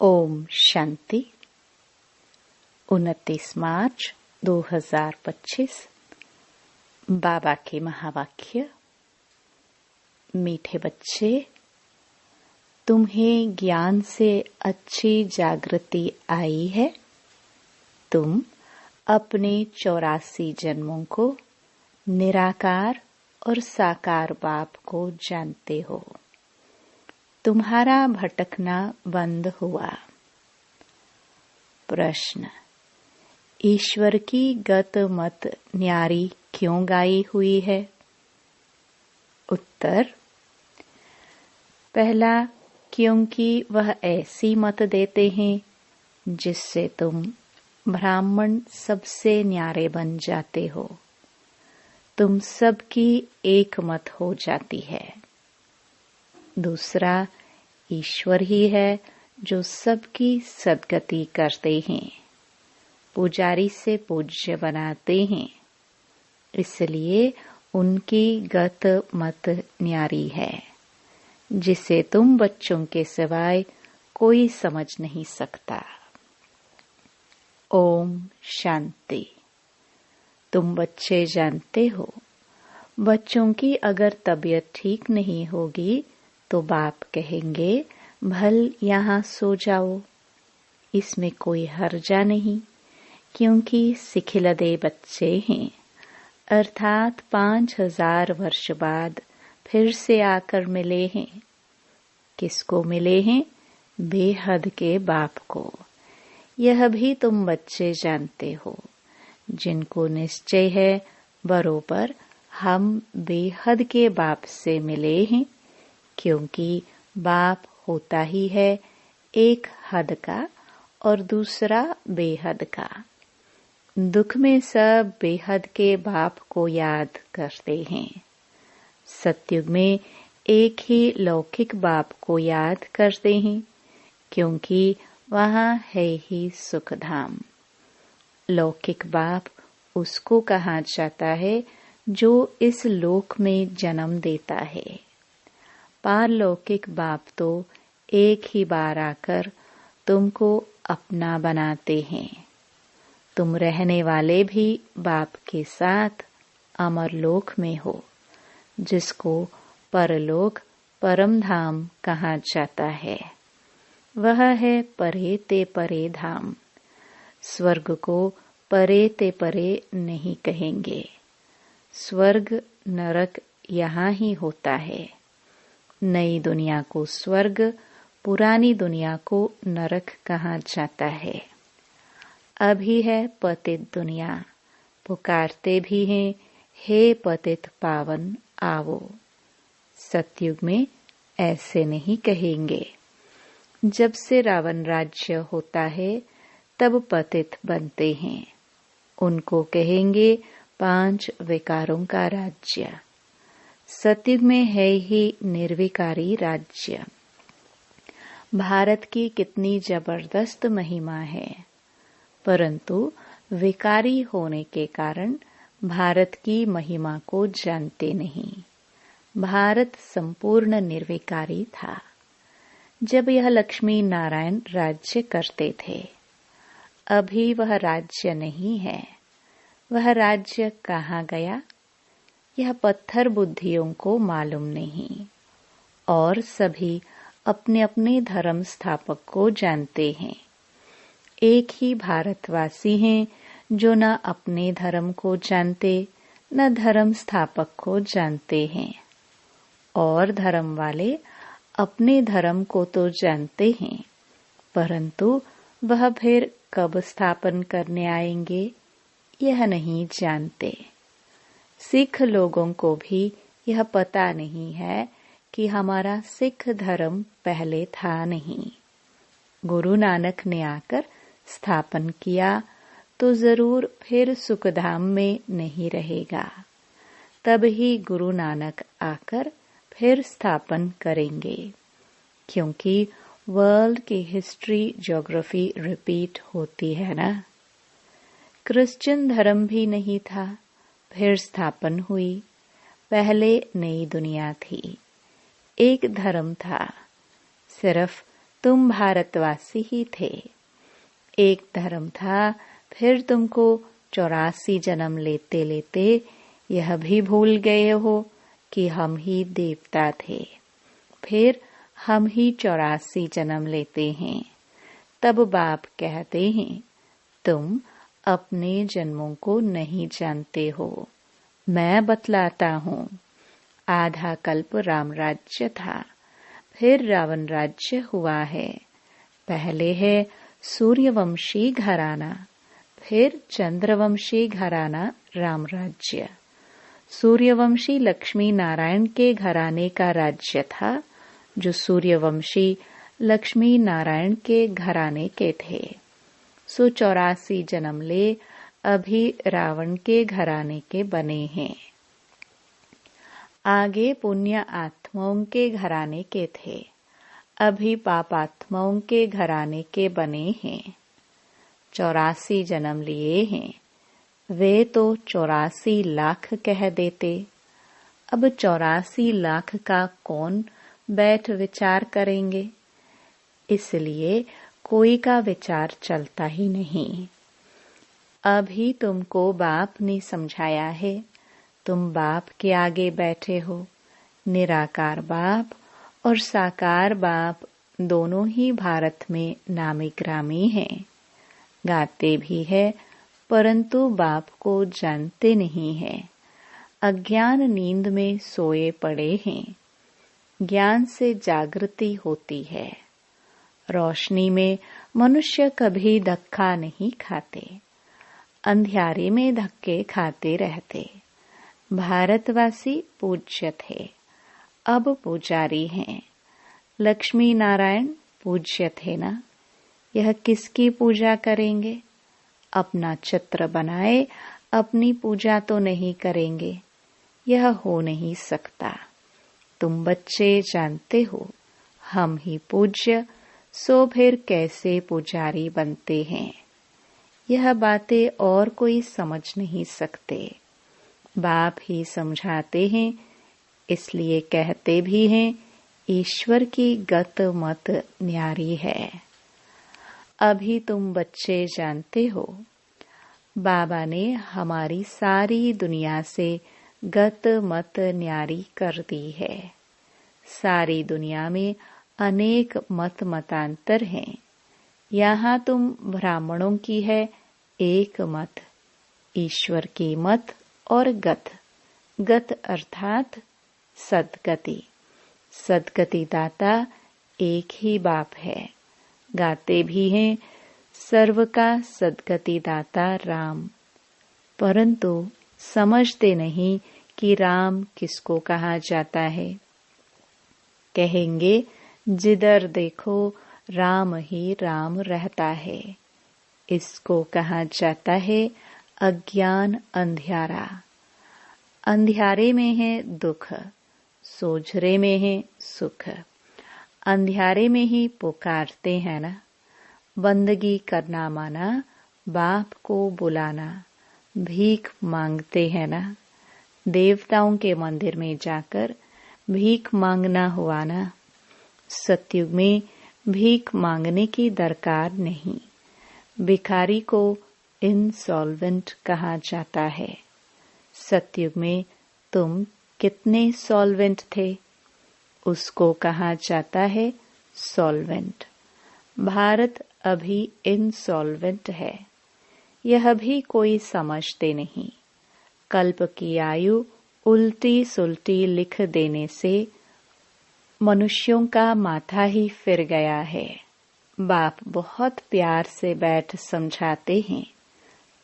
ओम शांति। 29 मार्च 2025। बाबा के महावाक्य। मीठे बच्चे, तुम्हें ज्ञान से अच्छी जागृति आई है। तुम अपने 84 जन्मों को निराकार और साकार बाप को जानते हो। तुम्हारा भटकना बंद हुआ। प्रश्न: ईश्वर की गत मत न्यारी क्यों गाई हुई है? उत्तर: पहला, क्योंकि वह ऐसी मत देते हैं जिससे तुम ब्राह्मण सबसे न्यारे बन जाते हो। तुम सबकी एक मत हो जाती है। दूसरा, ईश्वर ही है जो सबकी सद्गति करते हैं, पुजारी से पूज्य बनाते हैं, इसलिए उनकी गत मत न्यारी है, जिसे तुम बच्चों के सिवाय कोई समझ नहीं सकता। ओम शांति। तुम बच्चे जानते हो, बच्चों की अगर तबीयत ठीक नहीं होगी तो बाप कहेंगे, भल यहाँ सो जाओ। इसमें कोई हर्जा नहीं, क्योंकि सिखिलदे बच्चे हैं, अर्थात 5000 वर्ष बाद फिर से आकर मिले हैं। किसको मिले हैं? बेहद के बाप को। यह भी तुम बच्चे जानते हो, जिनको निश्चय है बरोबर हम बेहद के बाप से मिले हैं, क्योंकि बाप होता ही है एक हद का और दूसरा बेहद का। दुख में सब बेहद के बाप को याद करते हैं। सतयुग में एक ही लौकिक बाप को याद करते हैं, क्योंकि वहाँ है ही सुखधाम। लौकिक बाप उसको कहा जाता है जो इस लोक में जन्म देता है। पारलौकिक बाप तो एक ही बार आकर तुमको अपना बनाते हैं। तुम रहने वाले भी बाप के साथ अमरलोक में हो, जिसको परलोक परम धाम कहा जाता है। वह है परे ते परे धाम। स्वर्ग को परे ते परे नहीं कहेंगे। स्वर्ग नरक यहाँ ही होता है। नई दुनिया को स्वर्ग, पुरानी दुनिया को नरक कहा जाता है। अभी है पतित दुनिया, पुकारते भी हैं, हे पतित पावन आवो। सतयुग में ऐसे नहीं कहेंगे। जब से रावण राज्य होता है तब पतित बनते हैं। उनको कहेंगे 5 विकारों का राज्य। सतयुग में है ही निर्विकारी राज्य। भारत की कितनी जबरदस्त महिमा है, परंतु विकारी होने के कारण भारत की महिमा को जानते नहीं। भारत संपूर्ण निर्विकारी था जब यह लक्ष्मी नारायण राज्य करते थे। अभी वह राज्य नहीं है। वह राज्य कहाँ गया, यह पत्थर बुद्धियों को मालूम नहीं। और सभी अपने अपने धर्म स्थापक को जानते हैं। एक ही भारतवासी हैं जो न अपने धर्म को जानते न धर्म स्थापक को जानते हैं। और धर्म वाले अपने धर्म को तो जानते हैं, परंतु वह फिर कब स्थापन करने आएंगे यह नहीं जानते। सिख लोगों को भी यह पता नहीं है कि हमारा सिख धर्म पहले था नहीं। गुरु नानक ने आकर स्थापन किया तो जरूर फिर सुखधाम में नहीं रहेगा। तब ही गुरु नानक आकर फिर स्थापन करेंगे, क्योंकि वर्ल्ड की हिस्ट्री ज्योग्राफी रिपीट होती है ना। क्रिश्चियन धर्म भी नहीं था, फिर स्थापन हुई। पहले नई दुनिया थी, एक धर्म था, सिर्फ तुम भारतवासी ही थे। एक धर्म था, फिर तुमको 84 जन्म लेते लेते यह भी भूल गए हो कि हम ही देवता थे। फिर हम ही 84 जन्म लेते हैं। तब बाप कहते हैं, तुम अपने जन्मों को नहीं जानते हो, मैं बतलाता हूँ। आधा कल्प राम राज्य था, फिर रावण राज्य हुआ है। पहले है सूर्यवंशी घराना, फिर चंद्रवंशी घराना राम राज्य। सूर्यवंशी लक्ष्मी नारायण के घराने का राज्य था, जो सूर्यवंशी लक्ष्मी नारायण के घराने के थे। 84 जन्म ले अभी रावण के घराने के बने हैं। आगे पुण्य आत्माओं के घराने के थे, अभी पापात्माओं के घराने के बने हैं। 84 जन्म लिए हैं, वे तो 84 लाख कह देते। अब 84 लाख का कौन बैठ विचार करेंगे, इसलिए कोई का विचार चलता ही नहीं। अभी तुमको बाप ने समझाया है, तुम बाप के आगे बैठे हो। निराकार बाप और साकार बाप दोनों ही भारत में नामी ग्रामी हैं। गाते भी है, परंतु बाप को जानते नहीं है। अज्ञान नींद में सोए पड़े हैं। ज्ञान से जागृति होती है। रोशनी में मनुष्य कभी धक्का नहीं खाते, अंधियारे में धक्के खाते रहते। भारतवासी पूज्य थे, अब पुजारी हैं। लक्ष्मी नारायण पूज्य थे ना, यह किसकी पूजा करेंगे? अपना चित्र बनाए अपनी पूजा तो नहीं करेंगे, यह हो नहीं सकता। तुम बच्चे जानते हो हम ही पूज्य, सो फिर कैसे पुजारी बनते हैं? यह बातें और कोई समझ नहीं सकते, बाप ही समझाते हैं। इसलिए कहते भी हैं, ईश्वर की गत मत न्यारी है। अभी तुम बच्चे जानते हो, बाबा ने हमारी सारी दुनिया से गत मत न्यारी कर दी है। सारी दुनिया में अनेक मत मतांतर हैं। यहाँ तुम ब्राह्मणों की है एक मत, ईश्वर की मत और गत। गत अर्थात सदगति। सदगति दाता एक ही बाप है। गाते भी हैं, सर्व का सदगति दाता राम। परंतु समझते नहीं कि राम किसको कहा जाता है। कहेंगे जिधर देखो राम ही राम रहता है। इसको कहा जाता है अज्ञान अंधियारा। अंधियारे में है दुख, सोझरे में है सुख। अंधियारे में ही पुकारते हैं ना। बंदगी करना माना बाप को बुलाना, भीख मांगते हैं ना। देवताओं के मंदिर में जाकर भीख मांगना हुआ ना। सतयुग में भीख मांगने की दरकार नहीं। भिखारी को इंसॉल्वेंट कहा जाता है। सतयुग में तुम कितने सॉल्वेंट थे, उसको कहा जाता है सॉल्वेंट। भारत अभी इंसॉल्वेंट है, यह भी कोई समझते नहीं। कल्प की आयु उल्टी सुल्टी लिख देने से मनुष्यों का माथा ही फिर गया है। बाप बहुत प्यार से बैठ समझाते हैं।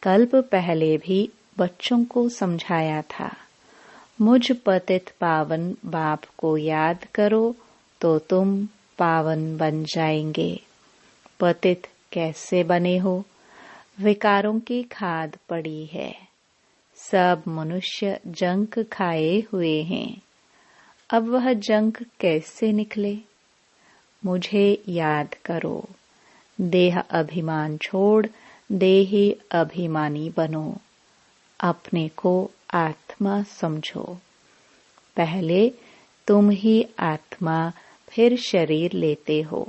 कल्प पहले भी बच्चों को समझाया था। मुझ पतित पावन बाप को याद करो तो तुम पावन बन जाएंगे। पतित कैसे बने हो? विकारों की खाद पड़ी है। सब मनुष्य जंक खाए हुए हैं। अब वह जंक कैसे निकले? मुझे याद करो। देह अभिमान छोड़ देही अभिमानी बनो। अपने को आत्मा समझो। पहले तुम ही आत्मा, फिर शरीर लेते हो।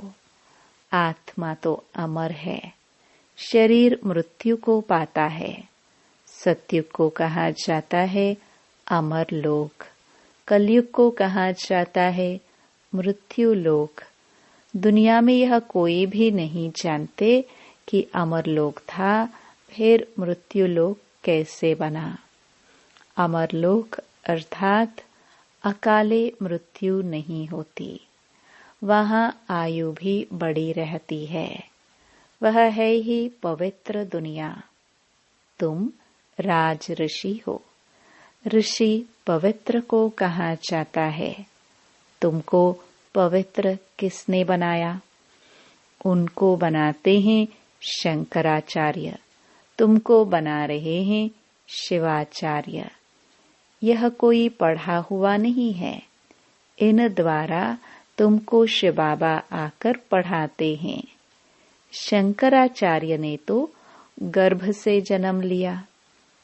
आत्मा तो अमर है, शरीर मृत्यु को पाता है। सतयुग को कहा जाता है अमर लोक, कलयुग को कहा जाता है मृत्यु लोक। दुनिया में यह कोई भी नहीं जानते कि अमर लोक था, फिर मृत्यु लोक कैसे बना। अमर लोक अर्थात अकाले मृत्यु नहीं होती, वहां आयु भी बड़ी रहती है। वह है ही पवित्र दुनिया। तुम राज ऋषि हो। ऋषि पवित्र को कहा जाता है। तुमको पवित्र किसने बनाया? उनको बनाते हैं शंकराचार्य, तुमको बना रहे हैं शिवाचार्य। यह कोई पढ़ा हुआ नहीं है। इन द्वारा तुमको शिव बाबा आकर पढ़ाते हैं। शंकराचार्य ने तो गर्भ से जन्म लिया,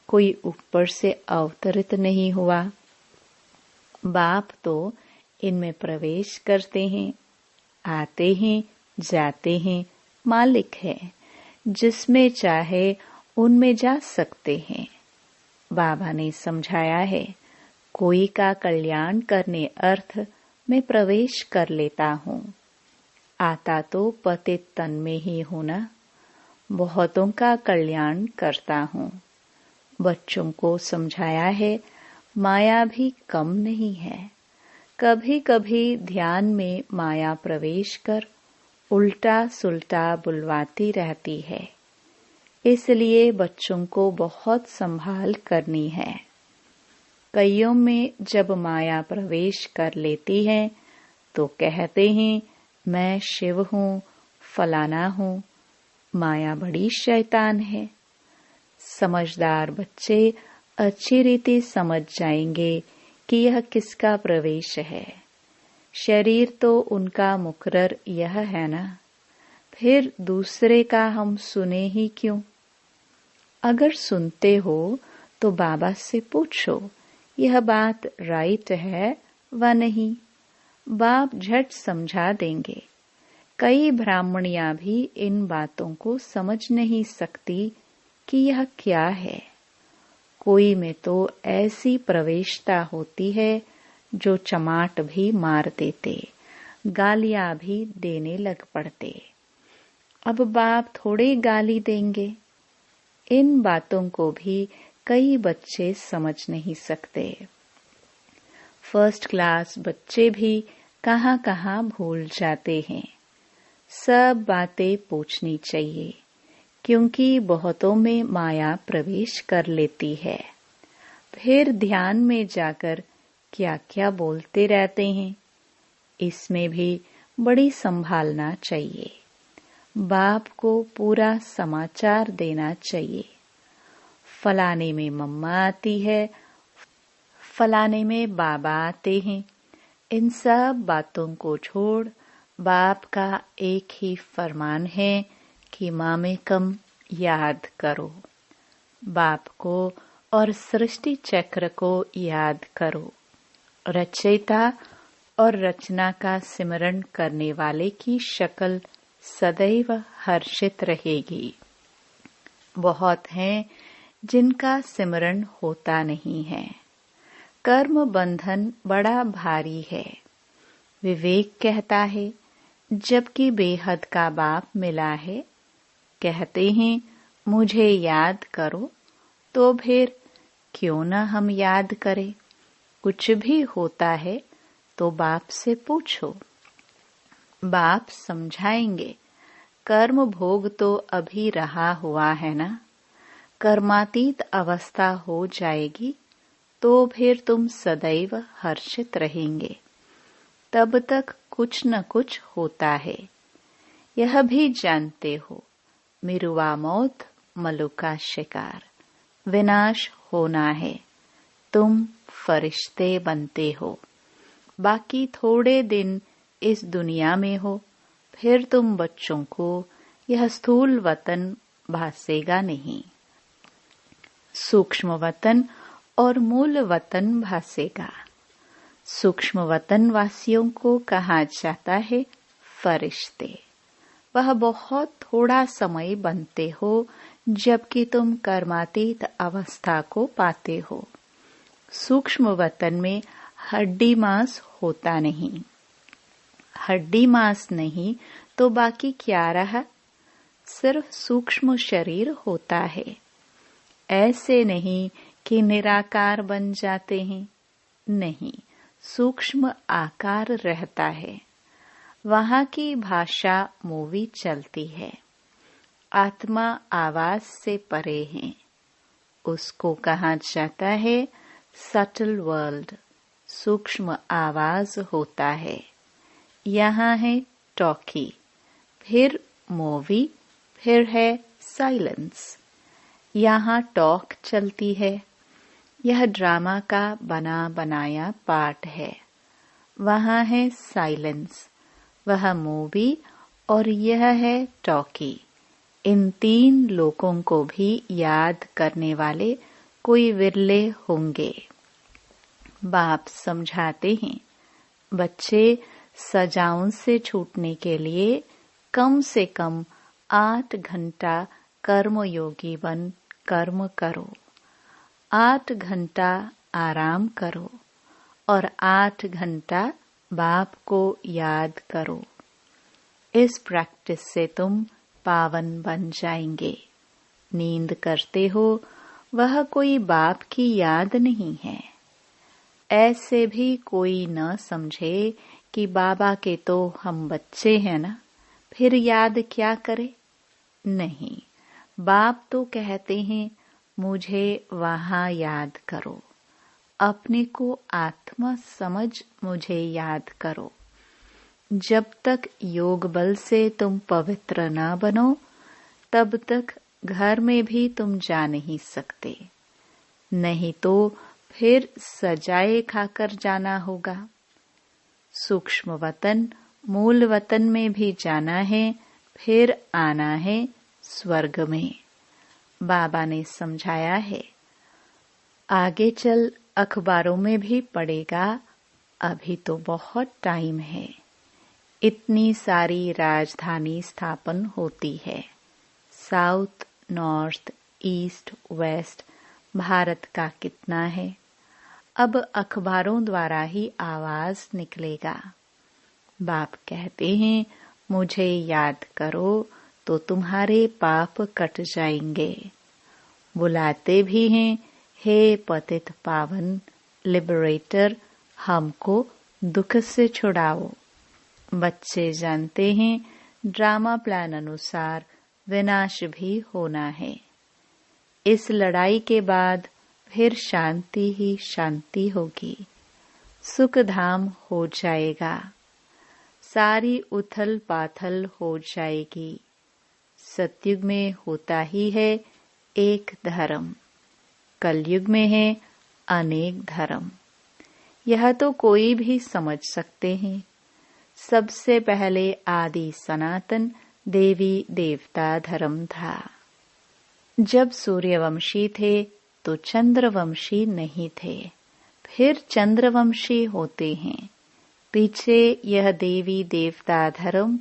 कोई ऊपर से अवतरित नहीं हुआ। बाप तो इनमें प्रवेश करते हैं, आते हैं, जाते हैं, मालिक है, जिसमें चाहे उनमें जा सकते हैं। बाबा ने समझाया है, कोई का कल्याण करने अर्थ में प्रवेश कर लेता हूँ। आता तो पतित तन में ही हूँ ना, बहुतों का कल्याण करता हूँ। बच्चों को समझाया है, माया भी कम नहीं है। कभी कभी ध्यान में माया प्रवेश कर उल्टा सुल्टा बुलवाती रहती है, इसलिए बच्चों को बहुत संभाल करनी है। कईयों में जब माया प्रवेश कर लेती है तो कहते हैं मैं शिव हूँ, फलाना हूँ। माया बड़ी शैतान है। समझदार बच्चे अच्छी रीति समझ जाएंगे कि यह किसका प्रवेश है। शरीर तो उनका मुकर्रर यह है ना, फिर दूसरे का हम सुने ही क्यों? अगर सुनते हो तो बाबा से पूछो, यह बात राइट है व नहीं। बाप झट समझा देंगे। कई ब्राह्मणियां भी इन बातों को समझ नहीं सकती कि यह क्या है। कोई में तो ऐसी प्रवेशता होती है जो चमाट भी मार देते, गालियां भी देने लग पड़ते। अब बाप थोड़े गाली देंगे। इन बातों को भी कई बच्चे समझ नहीं सकते। फर्स्ट क्लास बच्चे भी कहाँ कहाँ भूल जाते हैं। सब बातें पूछनी चाहिए, क्योंकि बहुतों में माया प्रवेश कर लेती है। फिर ध्यान में जाकर क्या क्या बोलते रहते हैं, इसमें भी बड़ी संभालना चाहिए। बाप को पूरा समाचार देना चाहिए। फलाने में मम्मा आती है, फलाने में बाबा आते हैं। इन सब बातों को छोड़ बाप का एक ही फरमान है कि मामेकम याद करो। बाप को और सृष्टि चक्र को याद करो। रचयिता और रचना का सिमरण करने वाले की शक्ल सदैव हर्षित रहेगी। बहुत हैं जिनका सिमरण होता नहीं है। कर्म बंधन बड़ा भारी है। विवेक कहता है, जबकि बेहद का बाप मिला है। कहते हैं मुझे याद करो, तो फिर क्यों न हम याद करें। कुछ भी होता है तो बाप से पूछो, बाप समझाएंगे। कर्म भोग तो अभी रहा हुआ है ना। कर्मातीत अवस्था हो जाएगी तो फिर तुम सदैव हर्षित रहेंगे। तब तक कुछ न कुछ होता है। यह भी जानते हो, मिरुआ मौत मलु का शिकार, विनाश होना है। तुम फरिश्ते बनते हो। बाकी थोड़े दिन इस दुनिया में हो, फिर तुम बच्चों को यह स्थूल वतन भासेगा नहीं। सूक्ष्म वतन और मूल वतन भासेगा। सूक्ष्म वतन वासियों को कहा जाता है फरिश्ते। वह बहुत थोड़ा समय बनते हो, जबकि तुम कर्मातीत अवस्था को पाते हो। सूक्ष्म वतन में हड्डी मांस होता नहीं। हड्डी मांस नहीं तो बाकी क्या रहा? सिर्फ सूक्ष्म शरीर होता है। ऐसे नहीं कि निराकार बन जाते हैं, नहीं, सूक्ष्म आकार रहता है। वहां की भाषा मूवी चलती है। आत्मा आवाज से परे है। उसको कहा जाता है सटल वर्ल्ड, सूक्ष्म आवाज होता है। यहाँ है टॉकी, फिर मूवी, फिर है साइलेंस। यहाँ टॉक चलती है। यह ड्रामा का बना बनाया पार्ट है। वहाँ है साइलेंस, वह मूवी और यह है टॉकी। इन तीन लोगों को भी याद करने वाले कोई विरले होंगे। बाप समझाते हैं, बच्चे सजाओं से छूटने के लिए कम से कम 8 घंटा कर्मयोगी बन कर्म करो, 8 घंटा आराम करो और 8 घंटा बाप को याद करो। इस प्रैक्टिस से तुम पावन बन जाएंगे। नींद करते हो, वह कोई बाप की याद नहीं है। ऐसे भी कोई न समझे कि बाबा के तो हम बच्चे हैं ना, फिर याद क्या करे। नहीं, बाप तो कहते हैं मुझे वहां याद करो, अपने को आत्मा समझ मुझे याद करो। जब तक योग बल से तुम पवित्र ना बनो, तब तक घर में भी तुम जा नहीं सकते। नहीं तो फिर सजाए खाकर जाना होगा। सूक्ष्म वतन मूल वतन में भी जाना है, फिर आना है स्वर्ग में। बाबा ने समझाया है, आगे चल अखबारों में भी पढ़ेगा, अभी तो बहुत टाइम है। इतनी सारी राजधानी स्थापन होती है। South, north, east, west, Bharat का कितना है। अब अखबारों द्वारा ही आवाज निकलेगा। बाप कहते हैं मुझे याद करो तो तुम्हारे पाप कट जाएंगे। बुलाते भी हैं, हे पतित पावन लिबरेटर, हमको दुख से छुड़ाओ। बच्चे जानते हैं ड्रामा प्लान अनुसार विनाश भी होना है। इस लड़ाई के बाद फिर शांति ही शांति होगी, सुख धाम हो जाएगा, सारी उथल पाथल हो जाएगी। सतयुग में होता ही है एक धर्म, कलयुग में है अनेक धर्म। यह तो कोई भी समझ सकते हैं। सबसे पहले आदि सनातन देवी देवता धर्म था। जब सूर्यवंशी थे तो चंद्रवंशी नहीं थे, फिर चंद्रवंशी होते हैं। पीछे यह देवी देवता धर्म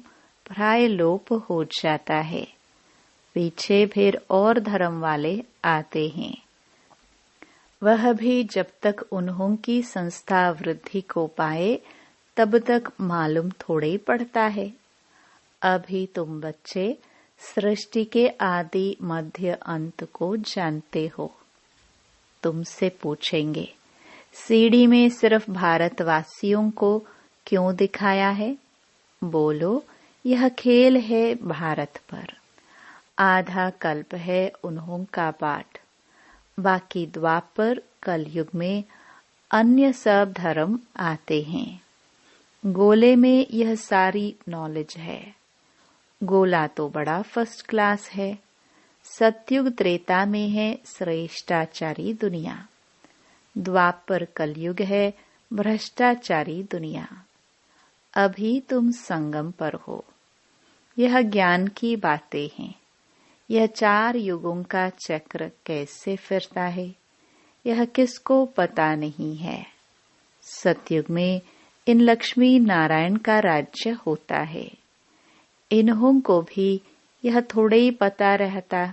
प्राय लोप हो जाता है। पीछे फिर और धर्म वाले आते हैं। वह भी जब तक उन्हों की संस्था वृद्धि को पाए तब तक मालूम थोड़े पड़ता है। अभी तुम बच्चे सृष्टि के आदि मध्य अंत को जानते हो। तुमसे पूछेंगे सीडी में सिर्फ भारतवासियों को क्यों दिखाया है? बोलो, यह खेल है भारत पर। आधा कल्प है उन्हों का पाठ। बाकी द्वापर कलयुग में अन्य सब धर्म आते हैं। गोले में यह सारी नॉलेज है। गोला तो बड़ा फर्स्ट क्लास है। सतयुग त्रेता में है श्रेष्ठाचारी दुनिया। द्वापर कलयुग है भ्रष्टाचारी दुनिया। अभी तुम संगम पर हो। यह ज्ञान की बातें हैं। यह 4 युगों का चक्र कैसे फिरता है, यह किसको पता नहीं है। सतयुग में इन लक्ष्मी नारायण का राज्य होता है। इन्हों को भी यह थोड़े ही पता रहता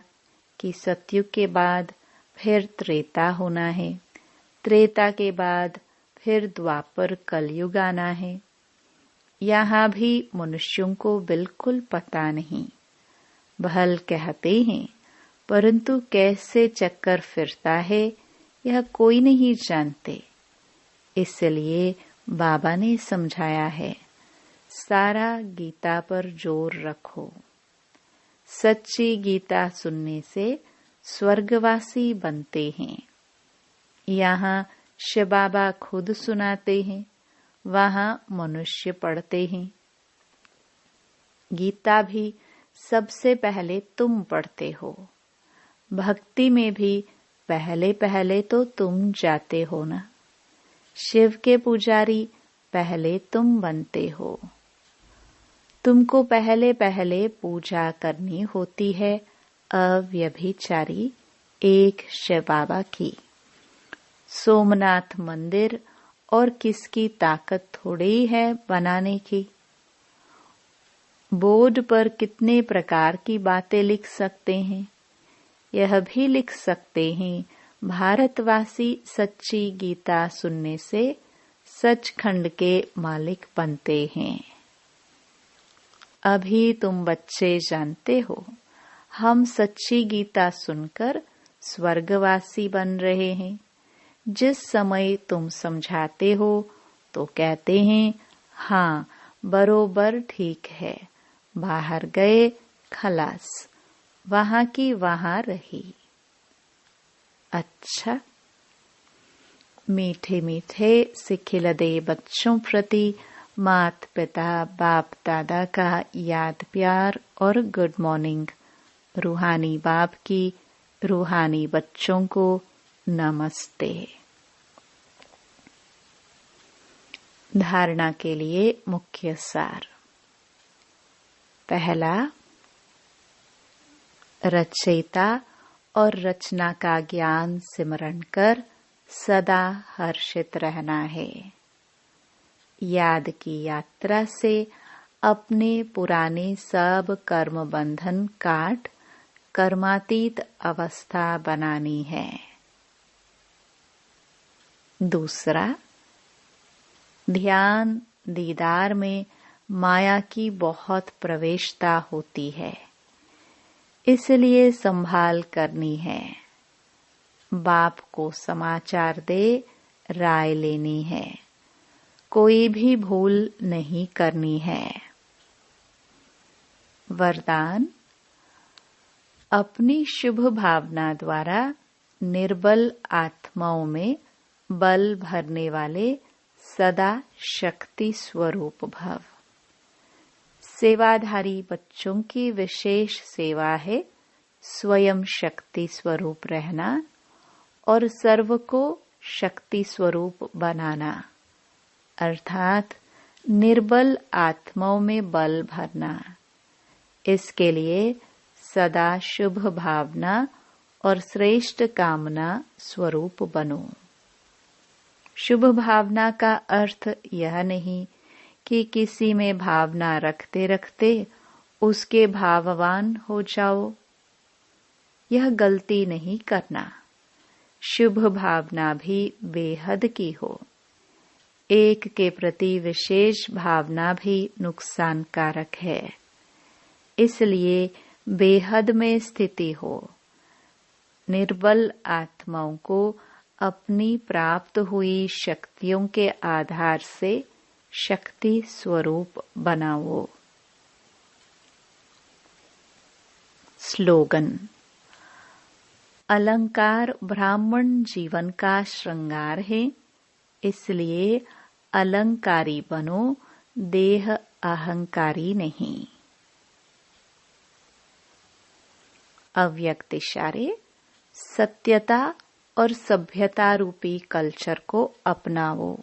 कि सतयुग के बाद फिर त्रेता होना है, त्रेता के बाद फिर द्वापर कलयुग आना है। यहाँ भी मनुष्यों को बिल्कुल पता नहीं। भल कहते हैं, परंतु कैसे चक्कर फिरता है यह कोई नहीं जानते। इसलिए बाबा ने समझाया है, सारा गीता पर जोर रखो। सच्ची गीता सुनने से स्वर्गवासी बनते हैं। यहाँ शिव बाबा खुद सुनाते हैं, वहाँ मनुष्य पढ़ते हैं। गीता भी सबसे पहले तुम पढ़ते हो, भक्ति में भी पहले पहले तो तुम जाते हो ना। शिव के पुजारी पहले तुम बनते हो। तुमको पहले पहले पूजा करनी होती है अव्यभिचारी एक शिव बाबा की। सोमनाथ मंदिर और किसकी ताकत थोड़ी है बनाने की। बोर्ड पर कितने प्रकार की बातें लिख सकते हैं। यह भी लिख सकते हैं, भारतवासी सच्ची गीता सुनने से सचखंड के मालिक बनते हैं। अभी तुम बच्चे जानते हो, हम सच्ची गीता सुनकर स्वर्गवासी बन रहे हैं। जिस समय तुम समझाते हो तो कहते हैं, हाँ बरोबर ठीक है, बाहर गए खलास, वहां की वहां रही। अच्छा, मीठे मीठे सिखिलदे बच्चों प्रति मात पिता बाप दादा का याद प्यार और गुड मॉर्निंग। रूहानी बाप की रूहानी बच्चों को नमस्ते। धारणा के लिए मुख्य सार। पहला, रचयिता और रचना का ज्ञान सिमरण कर सदा हर्षित रहना है। याद की यात्रा से अपने पुराने सब कर्म बंधन काट कर्मातीत अवस्था बनानी है। दूसरा, ध्यान दीदार में माया की बहुत प्रवेशता होती है, इसलिए संभाल करनी है। बाप को समाचार दे राय लेनी है, कोई भी भूल नहीं करनी है। वरदान, अपनी शुभ भावना द्वारा निर्बल आत्माओं में बल भरने वाले सदा शक्ति स्वरूप भव। सेवाधारी बच्चों की विशेष सेवा है स्वयं शक्ति स्वरूप रहना और सर्व को शक्ति स्वरूप बनाना, अर्थात निर्बल आत्माओं में बल भरना। इसके लिए सदा शुभ भावना और श्रेष्ठ कामना स्वरूप बनो। शुभ भावना का अर्थ यह नहीं कि किसी में भावना रखते रखते उसके भाववान हो जाओ, यह गलती नहीं करना। शुभ भावना भी बेहद की हो। एक के प्रति विशेष भावना भी नुकसानकारक है, इसलिए बेहद में स्थिति हो। निर्बल आत्माओं को अपनी प्राप्त हुई शक्तियों के आधार से शक्ति स्वरूप बनाओ। स्लोगन। अलंकार ब्राह्मण जीवन का श्रृंगार है, इसलिए अलंकारी बनो, देह अहंकारी नहीं। अव्यक्त इशारे। सत्यता और सभ्यता रूपी कल्चर को अपनाओ।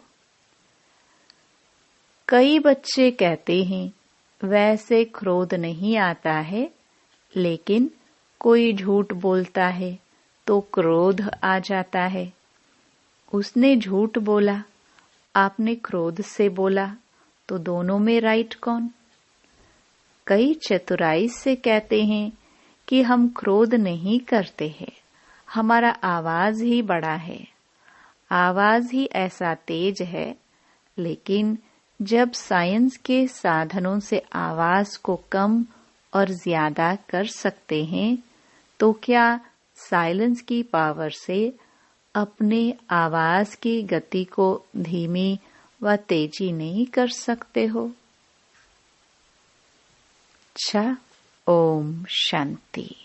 कई बच्चे कहते हैं, वैसे क्रोध नहीं आता है, लेकिन कोई झूठ बोलता है तो क्रोध आ जाता है। उसने झूठ बोला, आपने क्रोध से बोला, तो दोनों में राइट कौन? कई चतुराई से कहते हैं कि हम क्रोध नहीं करते हैं, हमारा आवाज ही बड़ा है, आवाज ही ऐसा तेज है। लेकिन जब साइंस के साधनों से आवाज को कम और ज्यादा कर सकते हैं, तो क्या साइलेंस की पावर से अपने आवाज की गति को धीमी व तेजी नहीं कर सकते हो? अच्छा, ओम शांति।